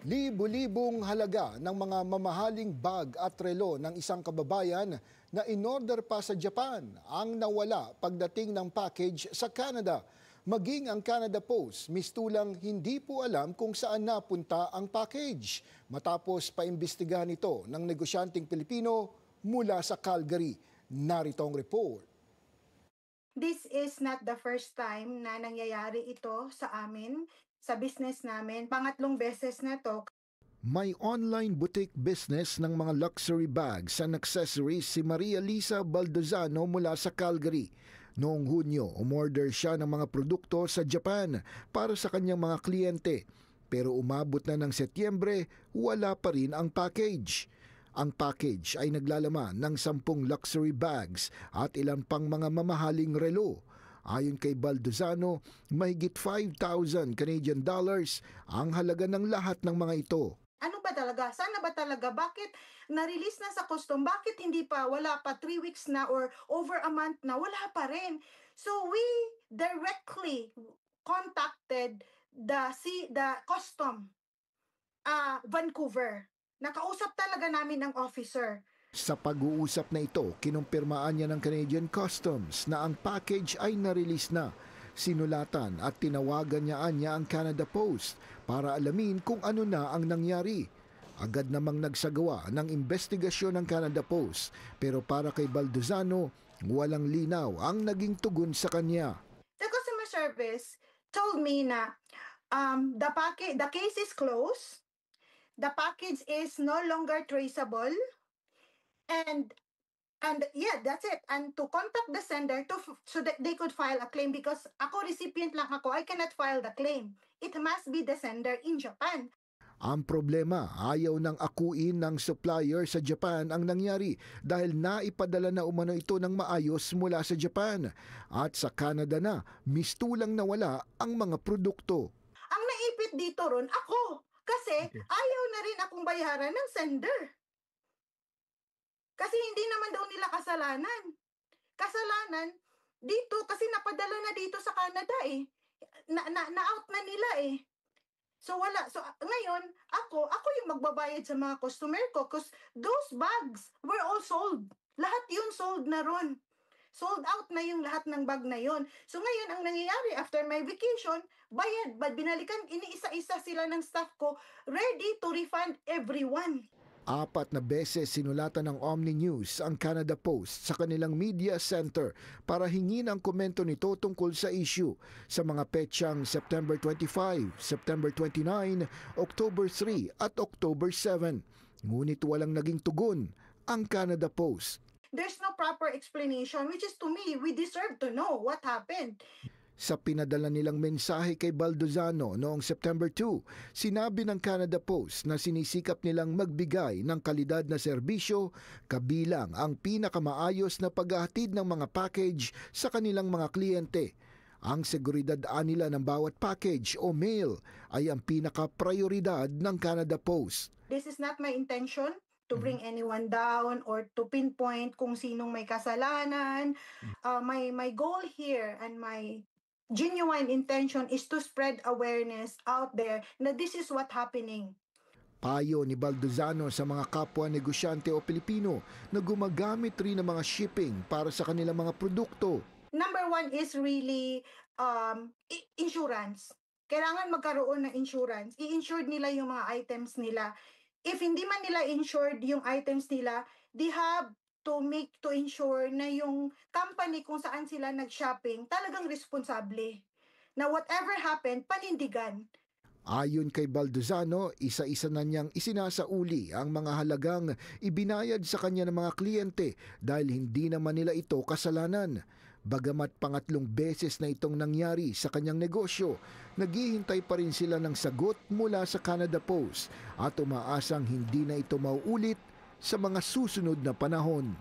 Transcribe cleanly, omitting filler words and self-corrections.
Libo-libong halaga ng mga mamahaling bag at relo ng isang kababayan na in-order pa sa Japan ang nawala pagdating ng package sa Canada. Maging ang Canada Post, mistulang hindi po alam kung saan napunta ang package. Matapos paimbestigahan ito ng negosyanteng Pilipino mula sa Calgary. Narito ang report. This is not the first time na nangyayari ito sa amin, sa business namin. Pangatlong beses na to. May online boutique business ng mga luxury bags and accessories si Maria Lisa Baldozano mula sa Calgary. Noong Hunyo, umorder siya ng mga produkto sa Japan para sa kanyang mga kliyente. Pero umabot na ng Setyembre, wala pa rin ang package. Ang package ay naglalaman ng 10 luxury bags at ilan pang mga mamahaling relo. Ayon kay Baldozano, mahigit 5,000 Canadian dollars ang halaga ng lahat ng mga ito. Ano ba talaga? Sana ba talaga? Bakit na-release na sa custom? Bakit hindi pa? Wala pa 3 weeks na or over a month na? Wala pa rin. So we directly contacted the custom Vancouver. Nakausap talaga namin ang officer. Sa pag-uusap na ito, kinumpirmaan niya ng Canadian Customs na ang package ay na-release na. Sinulatan at tinawagan niya ang Canada Post para alamin kung ano na ang nangyari. Agad namang nagsagawa ng investigasyon ng Canada Post, pero para kay Baldozano, walang linaw ang naging tugon sa kanya. The customer service told me na the case is closed, the package is no longer traceable, and yeah, that's it. And to contact the sender so that they could file a claim, because ako recipient lang ako, I cannot file the claim. It must be the sender in Japan. Ang problema, ayaw nang akuin ng supplier sa Japan ang nangyari dahil naipadala na umano ito ng maayos mula sa Japan. At sa Canada na, mistulang nawala ang mga produkto. Ang naipit dito ron, ako. Kasi ayaw na rin akong bayaran ng sender. Kasi hindi naman daw nila kasalanan. Kasalanan dito kasi napadala na dito sa Canada eh. Na-out na nila eh. So wala. So ngayon, ako yung magbabayad sa mga customer ko because those bags were all sold. Lahat yun sold na ron. Sold out na yung lahat ng bag na yun. So ngayon, ang nangyayari after my vacation, bayad. Binalikan, iniisa-isa sila ng staff ko, ready to refund everyone. 4 na beses sinulatan ng Omni News ang Canada Post sa kanilang media center para hingin ang komento nito tungkol sa issue sa mga petsang September 25, September 29, October 3 at October 7. Ngunit walang naging tugon ang Canada Post. There's no proper explanation, which is to me, we deserve to know what happened. Sa pinadala nilang mensahe kay Baldozano noong September 2, sinabi ng Canada Post na sinisikap nilang magbigay ng kalidad na serbisyo kabilang ang pinakamaayos na paghahatid ng mga package sa kanilang mga kliyente. Ang seguridad nila ng bawat package o mail ay ang pinaka-prioridad ng Canada Post. This is not my intention to bring anyone down or to pinpoint kung sinong may kasalanan. My goal here and my genuine intention is to spread awareness out there na this is what happening. Payo ni Baldozano sa mga kapwa negosyante o Pilipino na gumagamit rin ng mga shipping para sa kanilang mga produkto. Number 1 is really insurance. Kailangan magkaroon ng insurance. I-insured nila yung mga items nila. If hindi man nila insured yung items nila, they have to ensure na yung company kung saan sila nag-shopping talagang responsable. Na whatever happened, panindigan. Ayon kay Baldozano, isa-isa na niyang isinasauli ang mga halagang ibinayad sa kanya ng mga kliyente dahil hindi naman nila ito kasalanan. Bagamat pangatlong beses na itong nangyari sa kanyang negosyo, naghihintay pa rin sila ng sagot mula sa Canada Post at umaasang hindi na ito mauulit sa mga susunod na panahon.